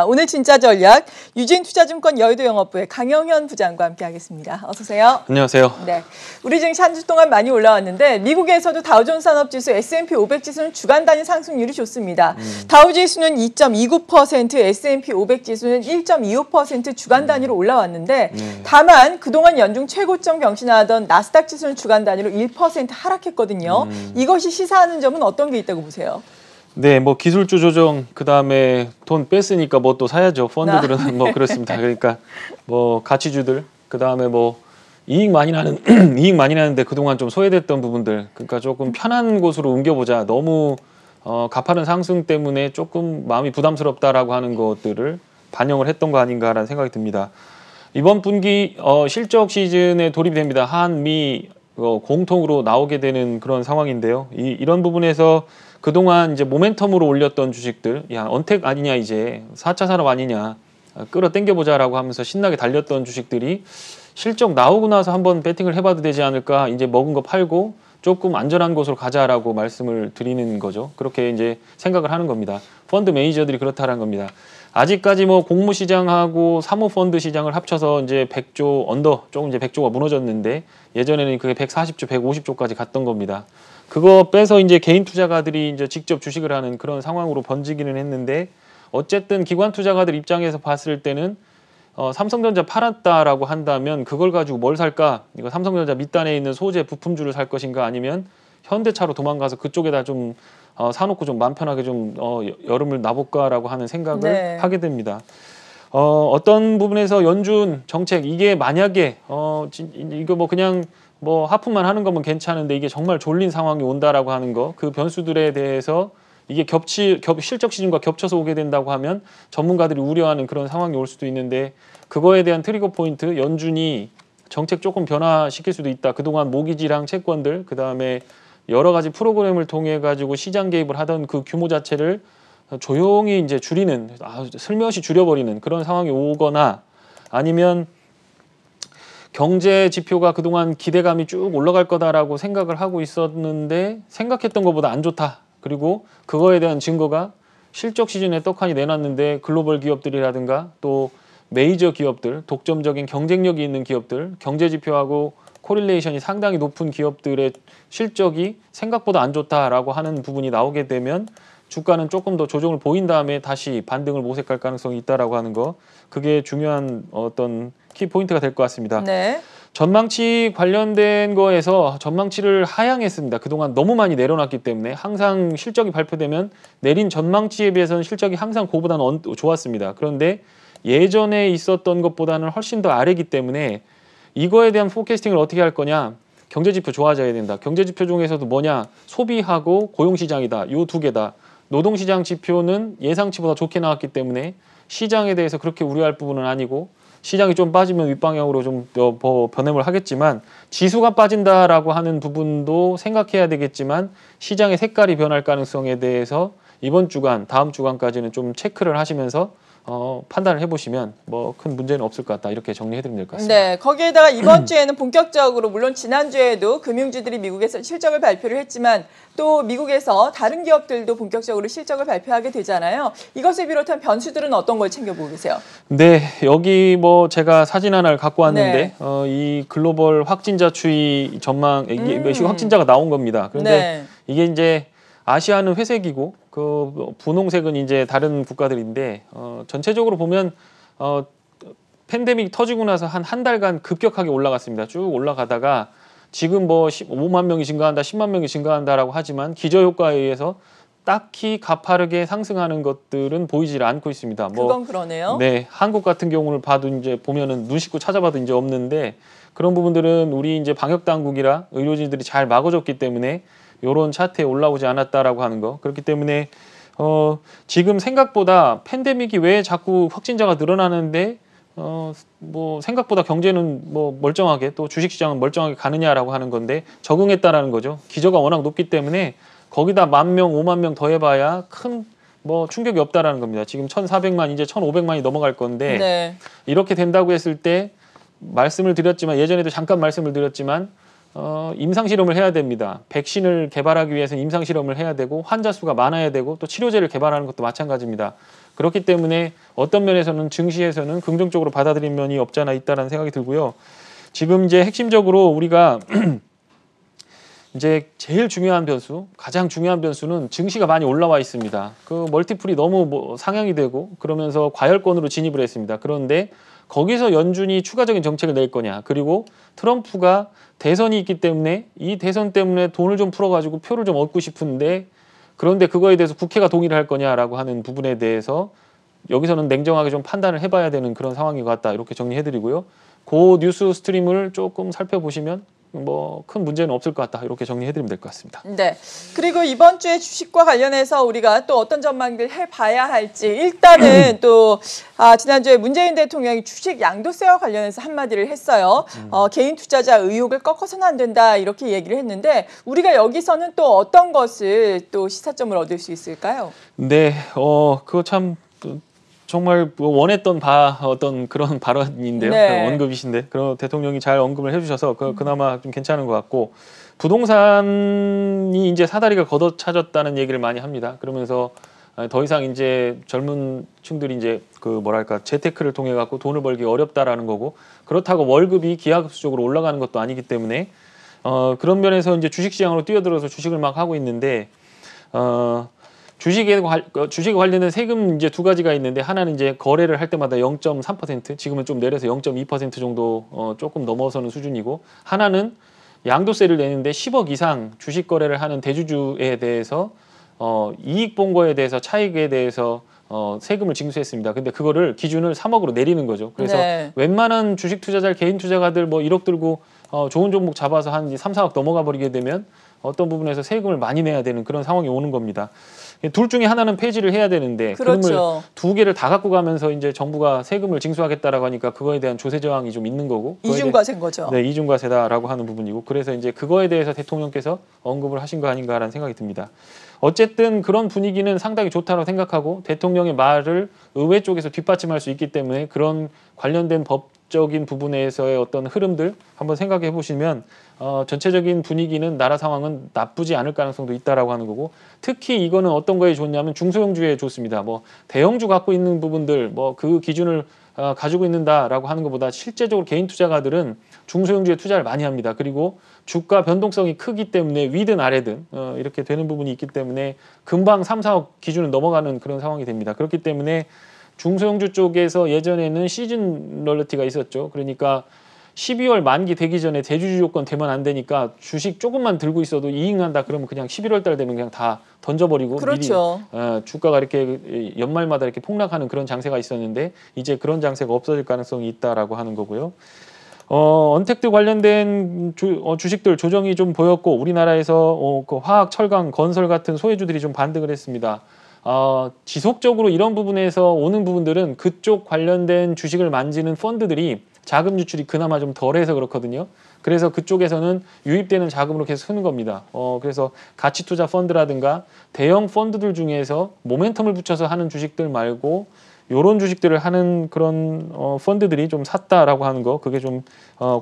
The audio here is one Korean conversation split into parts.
오늘 진짜 전략 유진투자증권 여의도 영업부의 강영현 부장과 함께하겠습니다. 어서 오세요. 안녕하세요. 네, 우리 증시 한 주 동안 많이 올라왔는데 미국에서도 다우존스 산업지수 S&P 500 지수는 주간 단위 상승률이 좋습니다. 다우 지수는 2.29%, S&P 500 지수는 1.25% 주간 단위로 올라왔는데 다만 그동안 연중 최고점 경신하던 나스닥 지수는 주간 단위로 1% 하락했거든요. 이것이 시사하는 점은 어떤 게 있다고 보세요? 네, 뭐 기술주 조정, 그 다음에 돈 뺐으니까 뭐 또 사야죠. 펀드들은 뭐 그렇습니다. 그러니까 뭐 가치주들, 그 다음에 뭐 이익 많이 나는데 그동안 좀 소외됐던 부분들, 그러니까 조금 편한 곳으로 옮겨보자. 너무 가파른 상승 때문에 조금 마음이 부담스럽다라고 하는 것들을 반영을 했던 거 아닌가라는 생각이 듭니다. 이번 분기 실적 시즌에 돌입이 됩니다. 한미 공통으로 나오게 되는 그런 상황인데요. 이런 부분에서 그동안 이제 모멘텀으로 올렸던 주식들, 야, 언택 아니냐, 이제 4차 산업 아니냐, 끌어 당겨보자라고 하면서 신나게 달렸던 주식들이 실적 나오고 나서 한번 배팅을 해봐도 되지 않을까, 이제 먹은 거 팔고 조금 안전한 곳으로 가자라고 말씀을 드리는 거죠. 그렇게 이제 생각을 하는 겁니다. 펀드 매니저들이 그렇다라는 겁니다. 아직까지 뭐 공무시장하고 사모펀드 시장을 합쳐서 이제 100조 언더, 조금 이제 100조가 무너졌는데 예전에는 그게 140조, 150조까지 갔던 겁니다. 그거 빼서 이제 개인 투자가들이 이제 직접 주식을 하는 그런 상황으로 번지기는 했는데, 어쨌든 기관 투자가들 입장에서 봤을 때는 삼성전자 팔았다라고 한다면 그걸 가지고 뭘 살까? 이거 삼성전자 밑단에 있는 소재 부품주를 살 것인가, 아니면 현대차로 도망가서 그쪽에다 좀 사놓고 좀 마음 편하게 좀 여름을 나볼까라고 하는 생각을 하게 됩니다. 어떤 부분에서 연준 정책, 이게 만약에 이거 뭐 그냥 뭐 하품만 하는 거면 괜찮은데 이게 정말 졸린 상황이 온다라고 하는 거, 그 변수들에 대해서 이게 실적 시즌과 겹쳐서 오게 된다고 하면 전문가들이 우려하는 그런 상황이 올 수도 있는데, 그거에 대한 트리거 포인트, 연준이 정책 조금 변화시킬 수도 있다. 그동안 모기지랑 채권들, 그 다음에 여러 가지 프로그램을 통해 가지고 시장 개입을 하던 그 규모 자체를 조용히 이제 줄이는, 슬며시 줄여버리는 그런 상황이 오거나, 아니면 경제 지표가 그동안 기대감이 쭉 올라갈 거다라고 생각을 하고 있었는데 생각했던 것보다 안 좋다. 그리고 그거에 대한 증거가 실적 시즌에 떡하니 내놨는데 글로벌 기업들이라든가 또 메이저 기업들, 독점적인 경쟁력이 있는 기업들, 경제 지표하고 코릴레이션이 상당히 높은 기업들의 실적이 생각보다 안 좋다라고 하는 부분이 나오게 되면 주가는 조금 더 조정을 보인 다음에 다시 반등을 모색할 가능성이 있다라고 하는 거, 그게 중요한 어떤 키포인트가 될 것 같습니다. 네. 전망치 관련된 거에서 전망치를 하향했습니다. 그동안 너무 많이 내려놨기 때문에 항상 실적이 발표되면 내린 전망치에 비해서는 실적이 항상 그보다는 좋았습니다. 그런데 예전에 있었던 것보다는 훨씬 더 아래이기 때문에 이거에 대한 포캐스팅을 어떻게 할 거냐, 경제지표 좋아져야 된다. 경제지표 중에서도 뭐냐, 소비하고 고용시장이다. 요 두 개다. 노동시장 지표는 예상치보다 좋게 나왔기 때문에 시장에 대해서 그렇게 우려할 부분은 아니고, 시장이 좀 빠지면 윗방향으로 좀 변함을 하겠지만 지수가 빠진다라고 하는 부분도 생각해야 되겠지만, 시장의 색깔이 변할 가능성에 대해서 이번 주간, 다음 주간까지는 좀 체크를 하시면서 판단을 해보시면 뭐 큰 문제는 없을 것 같다, 이렇게 정리해드리면 될 것 같습니다. 네, 거기에다가 이번 주에는 본격적으로, 물론 지난주에도 금융주들이 미국에서 실적을 발표를 했지만 또 미국에서 다른 기업들도 본격적으로 실적을 발표하게 되잖아요. 이것을 비롯한 변수들은 어떤 걸 챙겨보고 계세요? 네, 여기 뭐 제가 사진 하나를 갖고 왔는데 이 글로벌 확진자 추이 전망, 이게 확진자가 나온 겁니다. 그런데 이게 이제 아시아는 회색이고 그 분홍색은 이제 다른 국가들인데, 전체적으로 보면 팬데믹 터지고 나서 한 달간 급격하게 올라갔습니다. 쭉 올라가다가 지금 뭐 5만 명이 증가한다, 10만 명이 증가한다라고 하지만 기저효과에 의해서 딱히 가파르게 상승하는 것들은 보이질 않고 있습니다. 그건 그러네요. 네, 한국 같은 경우를 봐도 이제 보면은 눈 씻고 찾아봐도 이제 없는데, 그런 부분들은 우리 이제 방역 당국이라 의료진들이 잘 막아줬기 때문에 이런 차트에 올라오지 않았다라고 하는 거. 그렇기 때문에 지금 생각보다 팬데믹이 왜 자꾸 확진자가 늘어나는데 뭐 생각보다 경제는 뭐 멀쩡하게, 또 주식시장은 멀쩡하게 가느냐라고 하는 건데, 적응했다라는 거죠. 기저가 워낙 높기 때문에 거기다 10,000명, 5만 명 더해봐야 큰 뭐 충격이 없다라는 겁니다. 지금 1,400만, 이제 1,500만이 넘어갈 건데 이렇게 된다고 했을 때 말씀을 드렸지만, 예전에도 잠깐 말씀을 드렸지만 임상실험을 해야 됩니다. 백신을 개발하기 위해서 임상실험을 해야 되고, 환자 수가 많아야 되고, 또 치료제를 개발하는 것도 마찬가지입니다. 그렇기 때문에 어떤 면에서는 증시에서는 긍정적으로 받아들인 면이 없지 않아 있다는 생각이 들고요. 지금 이제 핵심적으로 우리가 이제 제일 중요한 변수, 가장 중요한 변수는 증시가 많이 올라와 있습니다. 그 멀티플이 너무 상향이 되고 그러면서 과열권으로 진입을 했습니다. 그런데 거기서 연준이 추가적인 정책을 낼 거냐, 그리고 트럼프가 대선이 있기 때문에 이 대선 때문에 돈을 좀 풀어가지고 표를 좀 얻고 싶은데 그런데 그거에 대해서 국회가 동의를 할 거냐라고 하는 부분에 대해서 여기서는 냉정하게 좀 판단을 해봐야 되는 그런 상황인 것 같다, 이렇게 정리해드리고요. 그 뉴스 스트림을 조금 살펴보시면 뭐 큰 문제는 없을 것 같다, 이렇게 정리해드리면 될 것 같습니다. 네. 그리고 이번 주에 주식과 관련해서 우리가 또 어떤 전망들 해봐야 할지, 일단은 또 지난주에 문재인 대통령이 주식 양도세와 관련해서 한마디를 했어요. 개인 투자자 의욕을 꺾어서는 안 된다, 이렇게 얘기를 했는데 우리가 여기서는 또 어떤 것을 또 시사점을 얻을 수 있을까요? 네, 그거 참 정말 원했던 어떤 그런 발언인데요. 네. 언급이신데, 그런 대통령이 잘 언급을 해주셔서 그나마 좀 괜찮은 것 같고, 부동산이 이제 사다리가 걷어차졌다는 얘기를 많이 합니다. 그러면서 더 이상 이제 젊은 층들이 이제 그 뭐랄까 재테크를 통해 갖고 돈을 벌기 어렵다라는 거고, 그렇다고 월급이 기하급수적으로 올라가는 것도 아니기 때문에 그런 면에서 이제 주식시장으로 뛰어들어서 주식을 막 하고 있는데. 주식에 관련된 세금 이제 두 가지가 있는데, 하나는 이제 거래를 할 때마다 0.3%, 지금은 좀 내려서 0.2% 정도 조금 넘어서는 수준이고, 하나는 양도세를 내는데 10억 이상 주식 거래를 하는 대주주에 대해서 이익 본 거에 대해서 차익에 대해서 세금을 징수했습니다. 근데 그거를 기준을 3억으로 내리는 거죠. 그래서 네. 웬만한 주식 투자자, 개인 투자가들 뭐 1억 들고 좋은 종목 잡아서 한 3, 4억 넘어가 버리게 되면 어떤 부분에서 세금을 많이 내야 되는 그런 상황이 오는 겁니다. 둘 중에 하나는 폐지를 해야 되는데, 그렇죠. 그러면 두 개를 다 갖고 가면서 이제 정부가 세금을 징수하겠다라고 하니까 그거에 대한 조세 저항이 좀 있는 거고, 이중과세인 거죠. 네, 이중과세다라고 하는 부분이고, 그래서 이제 그거에 대해서 대통령께서 언급을 하신 거 아닌가라는 생각이 듭니다. 어쨌든 그런 분위기는 상당히 좋다고 생각하고, 대통령의 말을 의회 쪽에서 뒷받침할 수 있기 때문에 그런 관련된 법적인 부분에서의 어떤 흐름들 한번 생각해 보시면 전체적인 분위기는, 나라 상황은 나쁘지 않을 가능성도 있다라고 하는 거고, 특히 이거는 어떤 거에 좋냐면 중소형주에 좋습니다. 뭐 대형주 갖고 있는 부분들 뭐 그 기준을 가지고 있는다라고 하는 것보다 실제적으로 개인 투자가들은 중소형주에 투자를 많이 합니다. 그리고 주가 변동성이 크기 때문에 위든 아래든 이렇게 되는 부분이 있기 때문에 금방 3, 4억 기준을 넘어가는 그런 상황이 됩니다. 그렇기 때문에 중소형주 쪽에서 예전에는 시즌럴리티가 있었죠. 그러니까 12월 만기 되기 전에 대주주 조건 되면 안 되니까 주식 조금만 들고 있어도 이익 난다 그러면 그냥 11월 달 되면 그냥 다 던져버리고, 그렇죠. 미리 주가가 이렇게 연말마다 이렇게 폭락하는 그런 장세가 있었는데, 이제 그런 장세가 없어질 가능성이 있다라고 하는 거고요. 언택트 관련된 주식들 조정이 좀 보였고, 우리나라에서 그 화학, 철강, 건설 같은 소외주들이 좀 반등을 했습니다. 지속적으로 이런 부분에서 오는 부분들은 그쪽 관련된 주식을 만지는 펀드들이 자금 유출이 그나마 좀 덜해서 그렇거든요. 그래서 그쪽에서는 유입되는 자금으로 계속 쓰는 겁니다. 그래서 가치 투자 펀드라든가 대형 펀드들 중에서 모멘텀을 붙여서 하는 주식들 말고 요런 주식들을 하는 그런 펀드들이 좀 샀다라고 하는 거, 그게 좀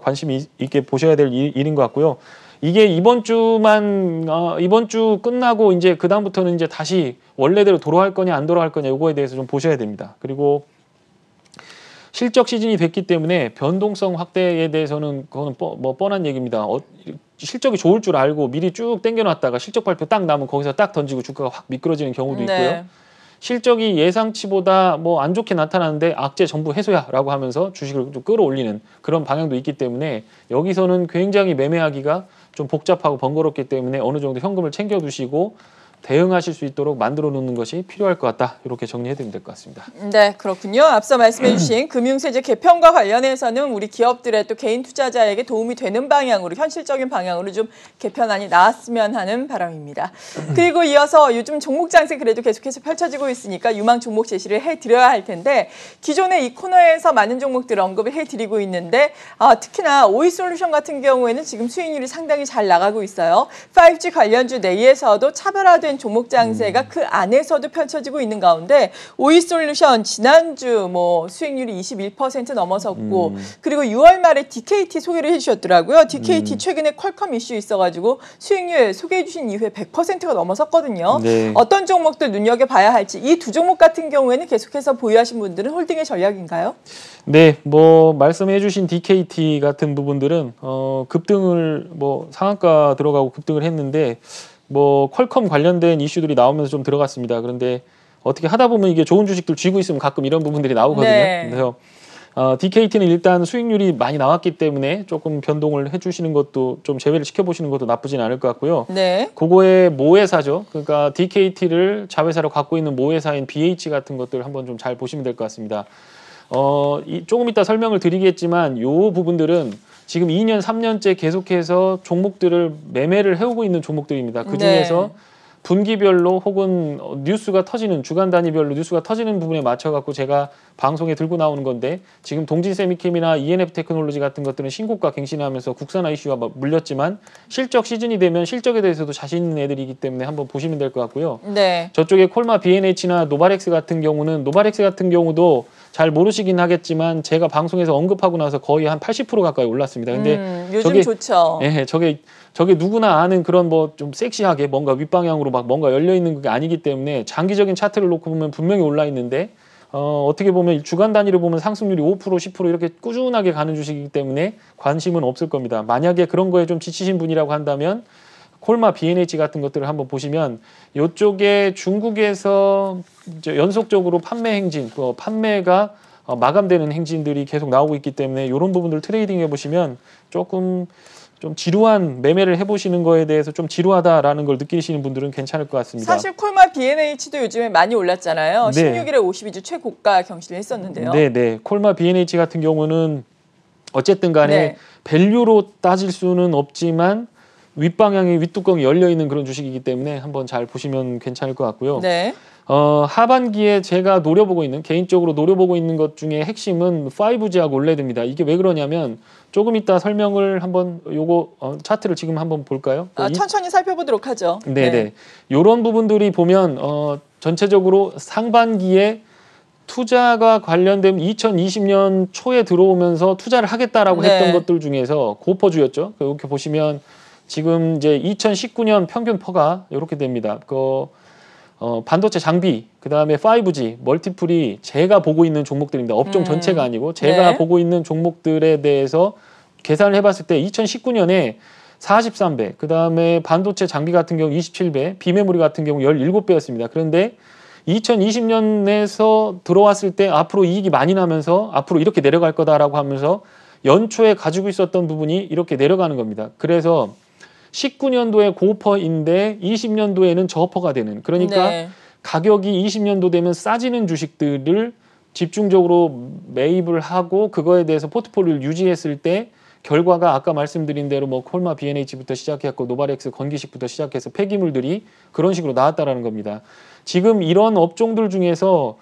관심 있게 보셔야 될 일인 것 같고요. 이게 이번 주 끝나고 이제 그 다음부터는 이제 다시 원래대로 돌아갈 거냐 안 돌아갈 거냐, 요거에 대해서 좀 보셔야 됩니다. 그리고 실적 시즌이 됐기 때문에 변동성 확대에 대해서는 그거는 뻔한 얘기입니다. 실적이 좋을 줄 알고 미리 쭉 당겨놨다가 실적 발표 딱 나면 거기서 딱 던지고 주가가 확 미끄러지는 경우도 있고요. 네. 실적이 예상치보다 뭐 안 좋게 나타나는데 악재 전부 해소야라고 하면서 주식을 좀 끌어올리는 그런 방향도 있기 때문에, 여기서는 굉장히 매매하기가 좀 복잡하고 번거롭기 때문에 어느 정도 현금을 챙겨두시고 대응하실 수 있도록 만들어 놓는 것이 필요할 것 같다, 이렇게 정리해드리면 될 것 같습니다. 네, 그렇군요. 앞서 말씀해 주신 금융세제 개편과 관련해서는 우리 기업들의 또 개인 투자자에게 도움이 되는 방향으로, 현실적인 방향으로 좀 개편안이 나왔으면 하는 바람입니다. 그리고 이어서 요즘 종목 장세 그래도 계속해서 펼쳐지고 있으니까 유망 종목 제시를 해드려야 할 텐데, 기존에 이 코너에서 많은 종목들을 언급을 해드리고 있는데 특히나 오이솔루션 같은 경우에는 지금 수익률이 상당히 잘 나가고 있어요. 5G 관련주 내에서도 차별화된 된 종목 장세가 그 안에서도 펼쳐지고 있는 가운데 오이솔루션 지난주 뭐 수익률이 21% 넘어섰고 그리고 6월 말에 DKT 소개를 해주셨더라고요. DKT 최근에 퀄컴 이슈 있어가지고 수익률 소개해 주신 이후에 100%가 넘어섰거든요. 네. 어떤 종목들 눈여겨봐야 할지 이 두 종목 같은 경우에는 계속해서 보유하신 분들은 홀딩의 전략인가요? 네, 뭐 말씀해주신 DKT 같은 부분들은 급등을 뭐 상한가 들어가고 급등을 했는데 뭐 퀄컴 관련된 이슈들이 나오면서 좀 들어갔습니다. 그런데 어떻게 하다 보면 이게 좋은 주식들 쥐고 있으면 가끔 이런 부분들이 나오거든요. 네. 그래서 DKT는 일단 수익률이 많이 나왔기 때문에 조금 변동을 해주시는 것도 좀 제외를 시켜보시는 것도 나쁘진 않을 것 같고요. 네. 그거의 모회사죠. 그러니까 DKT를 자회사로 갖고 있는 모회사인 BH 같은 것들 한번 좀 잘 보시면 될 것 같습니다. 조금 이따 설명을 드리겠지만 요 부분들은 지금 2년, 3년째 계속해서 종목들을 매매를 해오고 있는 종목들입니다. 그 중에서 네. 분기별로 혹은 뉴스가 터지는 주간 단위별로 뉴스가 터지는 부분에 맞춰갖고 제가 방송에 들고 나오는 건데 지금 동진세미캠이나 ENF 테크놀로지 같은 것들은 신고가 갱신하면서 국산화 이슈가 물렸지만 실적 시즌이 되면 실적에 대해서도 자신 있는 애들이기 때문에 한번 보시면 될 것 같고요. 네. 저쪽에 콜마 BNH나 노바렉스 같은 경우도 잘 모르시긴 하겠지만 제가 방송에서 언급하고 나서 거의 한 80% 가까이 올랐습니다. 근데 요즘 좋죠. 예, 저게 누구나 아는 그런 뭐 좀 섹시하게 뭔가 윗방향으로 막 뭔가 열려 있는 게 아니기 때문에 장기적인 차트를 놓고 보면 분명히 올라 있는데 어떻게 보면 주간 단위로 보면 상승률이 5%, 10% 이렇게 꾸준하게 가는 주식이기 때문에 관심은 없을 겁니다. 만약에 그런 거에 좀 지치신 분이라고 한다면 콜마 BNH 같은 것들을 한번 보시면 이쪽에 중국에서 이제 연속적으로 판매 행진, 판매가 마감되는 행진들이 계속 나오고 있기 때문에 이런 부분들 트레이딩 해보시면 조금 좀 지루한 매매를 해보시는 거에 대해서 좀 지루하다라는 걸 느끼시는 분들은 괜찮을 것 같습니다. 사실 콜마 BNH도 요즘에 많이 올랐잖아요. 네. 16일에 52주 최고가 경신을 했었는데요. 네. 콜마 BNH 같은 경우는 어쨌든 간에 네. 밸류로 따질 수는 없지만 윗방향에 윗뚜껑이 열려있는 그런 주식이기 때문에 한번 잘 보시면 괜찮을 것 같고요. 네. 하반기에 제가 개인적으로 노려보고 있는 것 중에 핵심은 5G하고 올레드입니다. 이게 왜 그러냐면 조금 이따 설명을 한번 차트를 지금 한번 볼까요? 천천히 살펴보도록 하죠. 네네. 이런 부분들이 보면 전체적으로 상반기에 투자가 관련된 2020년 초에 들어오면서 투자를 하겠다라고 네. 했던 것들 중에서 고퍼주였죠. 이렇게 보시면 지금 이제 2019년 평균 퍼가 이렇게 됩니다. 반도체 장비, 그 다음에 5G, 멀티플이 제가 보고 있는 종목들입니다. 업종 전체가 아니고 제가 네. 보고 있는 종목들에 대해서 계산을 해봤을 때 2019년에 43배, 그 다음에 반도체 장비 같은 경우 27배, 비메모리 같은 경우 17배였습니다. 그런데 2020년에서 들어왔을 때 앞으로 이익이 많이 나면서 앞으로 이렇게 내려갈 거다라고 하면서 연초에 가지고 있었던 부분이 이렇게 내려가는 겁니다. 그래서 19년도에 고퍼인데 20년도에는 저퍼가 되는, 그러니까 네. 가격이 20년도 되면 싸지는 주식들을 집중적으로 매입을 하고 그거에 대해서 포트폴리오를 유지했을 때 결과가 아까 말씀드린 대로 뭐 콜마 BNH부터 시작했고 노바렉스 건기식부터 시작해서 폐기물들이 그런 식으로 나왔다라는 겁니다. 지금 이런 업종들 중에서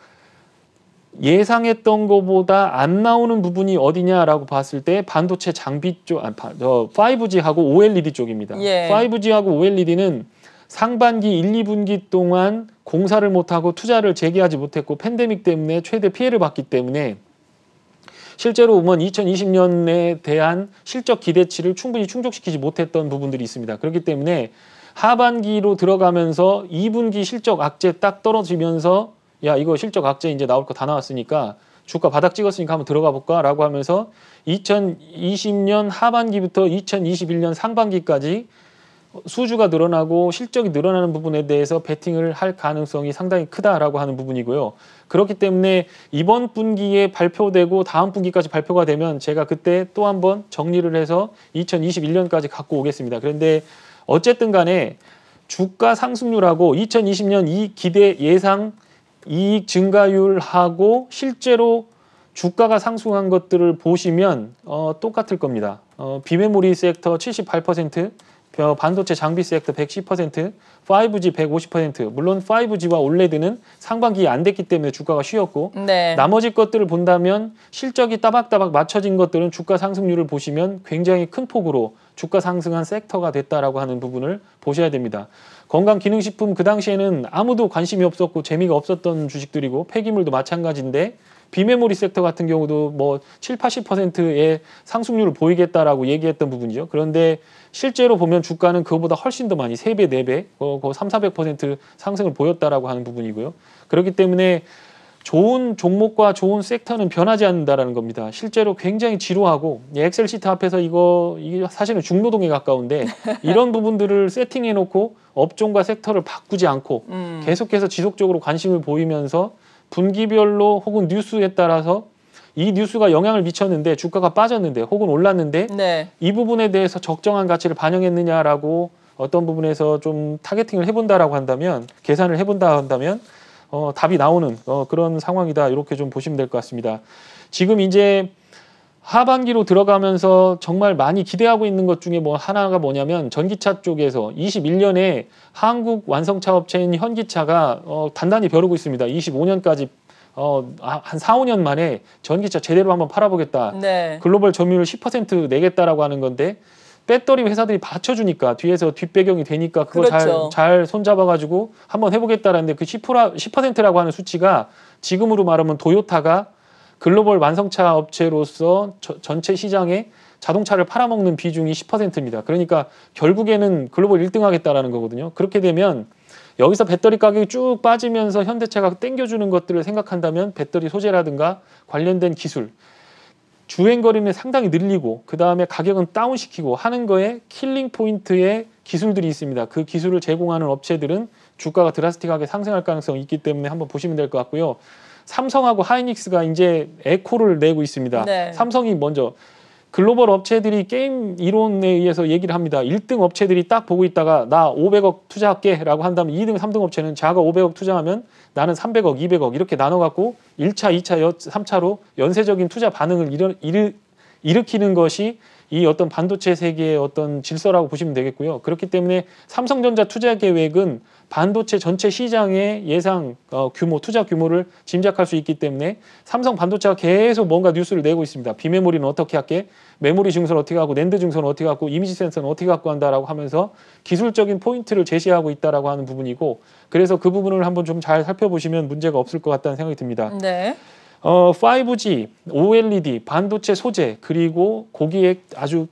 예상했던 것보다 안 나오는 부분이 어디냐라고 봤을 때 반도체 장비 쪽, 5G하고 OLED 쪽입니다. 예. 5G하고 OLED는 상반기 1, 2분기 동안 공사를 못하고 투자를 재개하지 못했고 팬데믹 때문에 최대 피해를 봤기 때문에 실제로 보면 2020년에 대한 실적 기대치를 충분히 충족시키지 못했던 부분들이 있습니다. 그렇기 때문에 하반기로 들어가면서 2분기 실적 악재 딱 떨어지면서 야, 이거 실적 악재 이제 나올 거 다 나왔으니까 주가 바닥 찍었으니까 한번 들어가 볼까? 라고 하면서 2020년 하반기부터 2021년 상반기까지 수주가 늘어나고 실적이 늘어나는 부분에 대해서 베팅을 할 가능성이 상당히 크다라고 하는 부분이고요. 그렇기 때문에 이번 분기에 발표되고 다음 분기까지 발표가 되면 제가 그때 또 한번 정리를 해서 2021년까지 갖고 오겠습니다. 그런데 어쨌든 간에 주가 상승률하고 2020년 이 기대 예상 이익 증가율하고 실제로 주가가 상승한 것들을 보시면 똑같을 겁니다. 비메모리 섹터 78%, 반도체 장비 섹터 110%, 5G 150%. 물론 5G와 올레드는 상반기에 안 됐기 때문에 주가가 쉬었고 네. 나머지 것들을 본다면 실적이 따박따박 맞춰진 것들은 주가 상승률을 보시면 굉장히 큰 폭으로 주가 상승한 섹터가 됐다라고 하는 부분을 보셔야 됩니다. 건강기능식품 그 당시에는 아무도 관심이 없었고 재미가 없었던 주식들이고 폐기물도 마찬가지인데 비메모리 sek터 같은 경우도 뭐 7, 80%의 상승률을 보이겠다라고 얘기했던 부분이죠. 그런데 실제로 보면 주가는 그거보다 훨씬 더 많이 3배, 4배, 3, 400% 상승을 보였다라고 하는 부분이고요. 그렇기 때문에 좋은 종목과 좋은 섹터는 변하지 않는다라는 겁니다. 실제로 굉장히 지루하고 엑셀 시트 앞에서 이게 사실은 중노동에 가까운데 이런 부분들을 세팅해놓고 업종과 섹터를 바꾸지 않고 계속해서 지속적으로 관심을 보이면서 분기별로 혹은 뉴스에 따라서 이 뉴스가 영향을 미쳤는데 주가가 빠졌는데 혹은 올랐는데 네. 이 부분에 대해서 적정한 가치를 반영했느냐라고 어떤 부분에서 좀 타겟팅을 해본다라고 한다면 계산을 해본다 한다면 답이 나오는 그런 상황이다 이렇게 좀 보시면 될 것 같습니다. 지금 이제 하반기로 들어가면서 정말 많이 기대하고 있는 것 중에 뭐 하나가 뭐냐면 전기차 쪽에서 21년에 한국 완성차 업체인 현기차가 단단히 벼르고 있습니다. 25년까지 한 4, 5년 만에 전기차 제대로 한번 팔아보겠다. 네. 글로벌 점유율 10% 내겠다라고 하는 건데 배터리 회사들이 받쳐주니까 뒤에서 뒷배경이 되니까 그거 그렇죠. 잘 손잡아가지고 한번 해보겠다라는데 그 10%라고 하는 수치가 지금으로 말하면 도요타가 글로벌 완성차 업체로서 전체 시장에 자동차를 팔아먹는 비중이 10%입니다. 그러니까 결국에는 글로벌 1등 하겠다라는 거거든요. 그렇게 되면 여기서 배터리 가격이 쭉 빠지면서 현대차가 땡겨주는 것들을 생각한다면 배터리 소재라든가 관련된 기술, 주행거리는 상당히 늘리고 그 다음에 가격은 다운시키고 하는 거에 킬링 포인트의 기술들이 있습니다. 그 기술을 제공하는 업체들은 주가가 드라스틱하게 상승할 가능성이 있기 때문에 한번 보시면 될 것 같고요. 삼성하고 하이닉스가 이제 에코를 내고 있습니다. 네. 삼성이 먼저 글로벌 업체들이 게임 이론에 의해서 얘기를 합니다. 1등 업체들이 딱 보고 있다가 나 500억 투자할게 라고 한다면 2등, 3등 업체는 자가 500억 투자하면 나는 300억, 200억 이렇게 나눠갖고 1차, 2차, 3차로 연쇄적인 투자 반응을 일으키는 것이 이 어떤 반도체 세계의 어떤 질서라고 보시면 되겠고요. 그렇기 때문에 삼성전자 투자 계획은 반도체 전체 시장의 예상 규모, 투자 규모를 짐작할 수 있기 때문에 삼성 반도체가 계속 뭔가 뉴스를 내고 있습니다. 비메모리는 어떻게 할게? 메모리 증선 어떻게 하고 낸드 증선 어떻게 갖고 이미지 센서는 어떻게 갖고 한다라고 하면서 기술적인 포인트를 제시하고 있다라고 하는 부분이고 그래서 그 부분을 한번 좀 잘 살펴보시면 문제가 없을 것 같다는 생각이 듭니다. 네. 5G, OLED, 반도체 소재 그리고 거기에 아주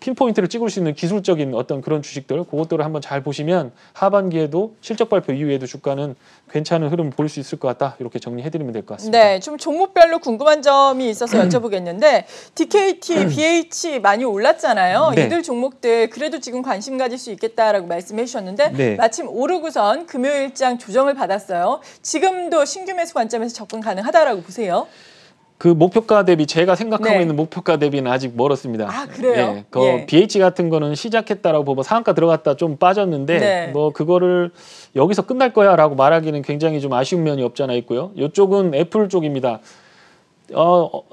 핀포인트를 찍을 수 있는 기술적인 어떤 그런 주식들 그것들을 한번 잘 보시면 하반기에도 실적 발표 이후에도 주가는 괜찮은 흐름을 볼 수 있을 것 같다 이렇게 정리해드리면 될 것 같습니다. 네, 좀 종목별로 궁금한 점이 있어서 여쭤보겠는데 DKT, BH 많이 올랐잖아요. 네. 이들 종목들 그래도 지금 관심 가질 수 있겠다라고 말씀해 주셨는데 네. 마침 오르고선 금요일장 조정을 받았어요. 지금도 신규 매수 관점에서 접근 가능하다라고 보세요. 그 목표가 대비 제가 생각하고 네. 있는 목표가 대비는 아직 멀었습니다. 아, 그래요? 예, 예. BH 같은 거는 시작했다라고 보고 상한가 들어갔다 좀 빠졌는데 네. 뭐 그거를 여기서 끝날 거야라고 말하기는 굉장히 좀 아쉬운 면이 없잖아 있고요. 이쪽은 애플 쪽입니다.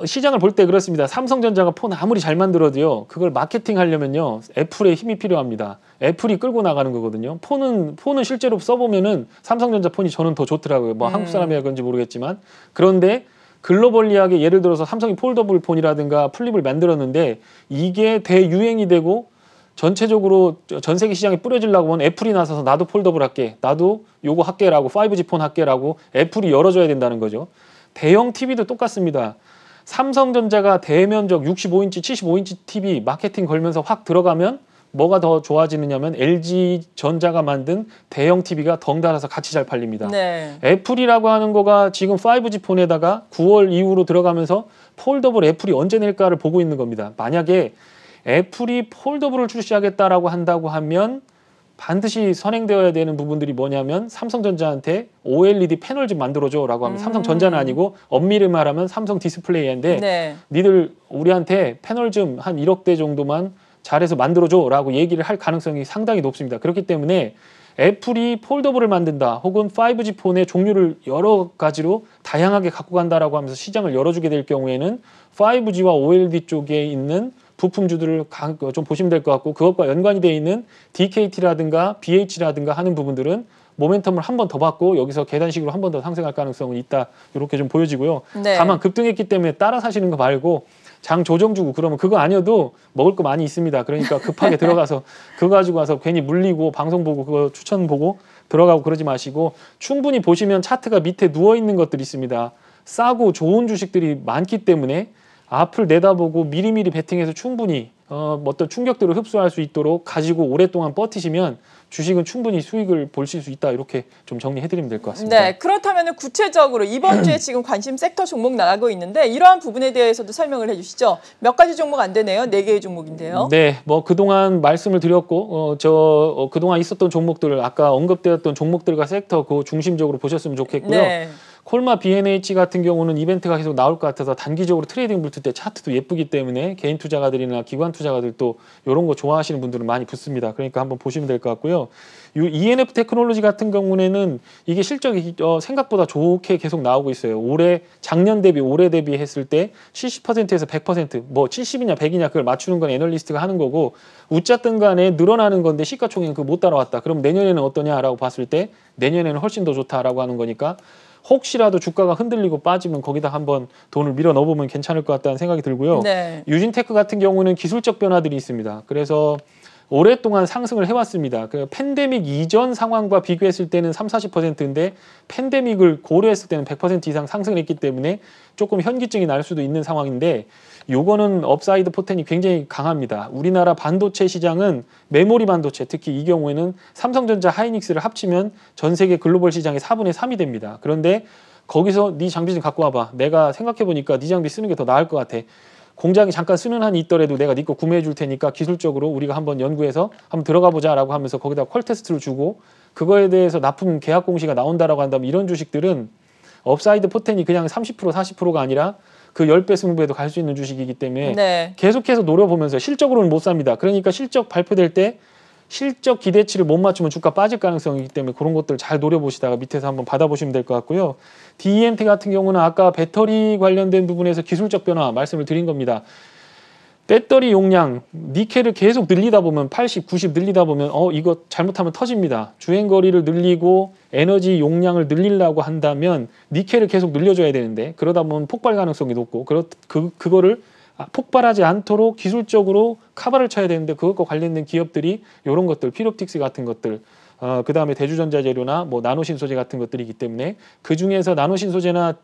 시장을 볼 때 그렇습니다. 삼성전자가 폰 아무리 잘 만들어도요. 그걸 마케팅 하려면요. 애플의 힘이 필요합니다. 애플이 끌고 나가는 거거든요. 폰은 실제로 써보면은 삼성전자 폰이 저는 더 좋더라고요. 뭐 한국 사람이라 그런지 모르겠지만 그런데 글로벌리하게 예를 들어서 삼성이 폴더블 폰이라든가 플립을 만들었는데 이게 대유행이 되고 전체적으로 전 세계 시장에 뿌려지려고 하면 애플이 나서서 나도 폴더블 할게, 나도 요거 할게라고 5G 폰 할게라고 애플이 열어줘야 된다는 거죠. 대형 TV도 똑같습니다. 삼성전자가 대면적 65인치, 75인치 TV 마케팅 걸면서 확 들어가면 뭐가 더 좋아지느냐면 LG전자가 만든 대형 TV가 덩달아서 같이 잘 팔립니다. 네. 애플이라고 하는 거가 지금 5G 폰에다가 9월 이후로 들어가면서 폴더블 애플이 언제 낼까를 보고 있는 겁니다. 만약에 애플이 폴더블을 출시하겠다라고 한다고 하면 반드시 선행되어야 되는 부분들이 뭐냐면 삼성전자한테 OLED 패널 좀 만들어줘 라고 하면 삼성전자는 아니고 엄밀히 말하면 삼성 디스플레이인데 네. 니들 우리한테 패널 좀 한 1억 대 정도만 잘해서 만들어줘 라고 얘기를 할 가능성이 상당히 높습니다. 그렇기 때문에 애플이 폴더블을 만든다 혹은 5G 폰의 종류를 여러 가지로 다양하게 갖고 간다라고 하면서 시장을 열어주게 될 경우에는 5G와 OLED 쪽에 있는 부품주들을 좀 보시면 될 것 같고 그것과 연관이 되어 있는 DKT라든가 BH라든가 하는 부분들은 모멘텀을 한 번 더 받고 여기서 계단식으로 한 번 더 상승할 가능성은 있다. 이렇게 좀 보여지고요. 네. 다만 급등했기 때문에 따라 사시는 거 말고 장 조정 주고 그러면 그거 아니어도 먹을 거 많이 있습니다. 그러니까 급하게 들어가서 그거 가지고 와서 괜히 물리고 방송 보고 그거 추천 보고 들어가고 그러지 마시고 충분히 보시면 차트가 밑에 누워 있는 것들이 있습니다. 싸고 좋은 주식들이 많기 때문에 앞을 내다보고 미리미리 베팅해서 충분히 어떤 충격들을 흡수할 수 있도록 가지고 오랫동안 버티시면 주식은 충분히 수익을 보실 수 있다. 이렇게 좀 정리해드리면 될 것 같습니다. 네, 그렇다면 구체적으로 이번 주에 지금 관심 섹터 종목 나가고 있는데 이러한 부분에 대해서도 설명을 해주시죠. 몇 가지 종목 안 되네요. 4개의 종목인데요. 네, 뭐 그동안 말씀을 드렸고 그동안 있었던 종목들 아까 언급되었던 종목들과 섹터 그 중심적으로 보셨으면 좋겠고요. 네. 콜마 B&H 같은 경우는 이벤트가 계속 나올 것 같아서 단기적으로 트레이딩 붙을 때 차트도 예쁘기 때문에 개인 투자가들이나 기관 투자가들도 이런 거 좋아하시는 분들은 많이 붙습니다. 그러니까 한번 보시면 될 것 같고요. ENF 테크놀로지 같은 경우에는 이게 실적이 생각보다 좋게 계속 나오고 있어요. 작년 대비 올해 대비 했을 때 70%에서 100% 뭐 70이냐 100이냐 그걸 맞추는 건 애널리스트가 하는 거고 웃자든 간에 늘어나는 건데 시가총액은 그거 못 따라왔다. 그럼 내년에는 어떠냐라고 봤을 때 내년에는 훨씬 더 좋다라고 하는 거니까 혹시라도 주가가 흔들리고 빠지면 거기다 한번 돈을 밀어 넣어보면 괜찮을 것 같다는 생각이 들고요. 네. 유진테크 같은 경우는 기술적 변화들이 있습니다. 그래서 오랫동안 상승을 해왔습니다. 그 팬데믹 이전 상황과 비교했을 때는 30~40%인데 팬데믹을 고려했을 때는 100% 이상 상승을 했기 때문에 조금 현기증이 날 수도 있는 상황인데 요거는 업사이드 포텐이 굉장히 강합니다. 우리나라 반도체 시장은 메모리 반도체, 특히 이 경우에는 삼성전자, 하이닉스를 합치면 전 세계 글로벌 시장의 4분의 3이 됩니다. 그런데 거기서 네 장비 좀 갖고 와봐. 내가 생각해보니까 네 장비 쓰는 게 더 나을 것 같아. 공장이 잠깐 쓰는 한이 있더라도 내가 네 거 구매해 줄 테니까 기술적으로 우리가 한번 연구해서 한번 들어가 보자라고 하면서 거기다 퀄 테스트를 주고 그거에 대해서 납품 계약 공시가 나온다라고 한다면 이런 주식들은 업사이드 포텐이 그냥 30% 40%가 아니라 그 10배 승부에도 갈 수 있는 주식이기 때문에 네. 계속해서 노려보면서 실적으로는 못 삽니다. 그러니까 실적 발표될 때 실적 기대치를 못 맞추면 주가 빠질 가능성이 있기 때문에 그런 것들 잘 노려보시다가 밑에서 한번 받아보시면 될 것 같고요. DENT 같은 경우는 아까 배터리 관련된 부분에서 기술적 변화 말씀을 드린 겁니다. 배터리 용량, 니켈을 계속 늘리다 보면 80, 90 늘리다 보면 이거 잘못하면 터집니다. 주행거리를 늘리고 에너지 용량을 늘리려고 한다면 니켈을 계속 늘려줘야 되는데 그러다 보면 폭발 가능성이 높고 그거를 폭발하지 않도록 기술적으로 카바를 쳐야 되는데 그것과 관련된 기업들이 이런 것들, 피롭틱스 같은 것들 그 다음에 대주전자재료나 뭐 나노신소재 같은 것들이기 때문에 그 중에서 나노신소재나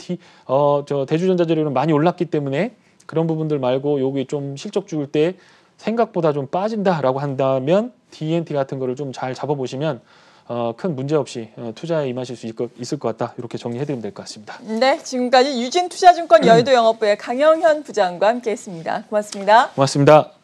대주전자재료는 많이 올랐기 때문에 그런 부분들 말고 여기 좀 실적 줄 때 생각보다 좀 빠진다라고 한다면 DENT 같은 거를 좀 잘 잡아보시면 큰 문제 없이 투자에 임하실 수 있을 것 같다. 이렇게 정리해드리면 될 것 같습니다. 네, 지금까지 유진투자증권 여의도 영업부의 강영현 부장과 함께했습니다. 고맙습니다. 고맙습니다.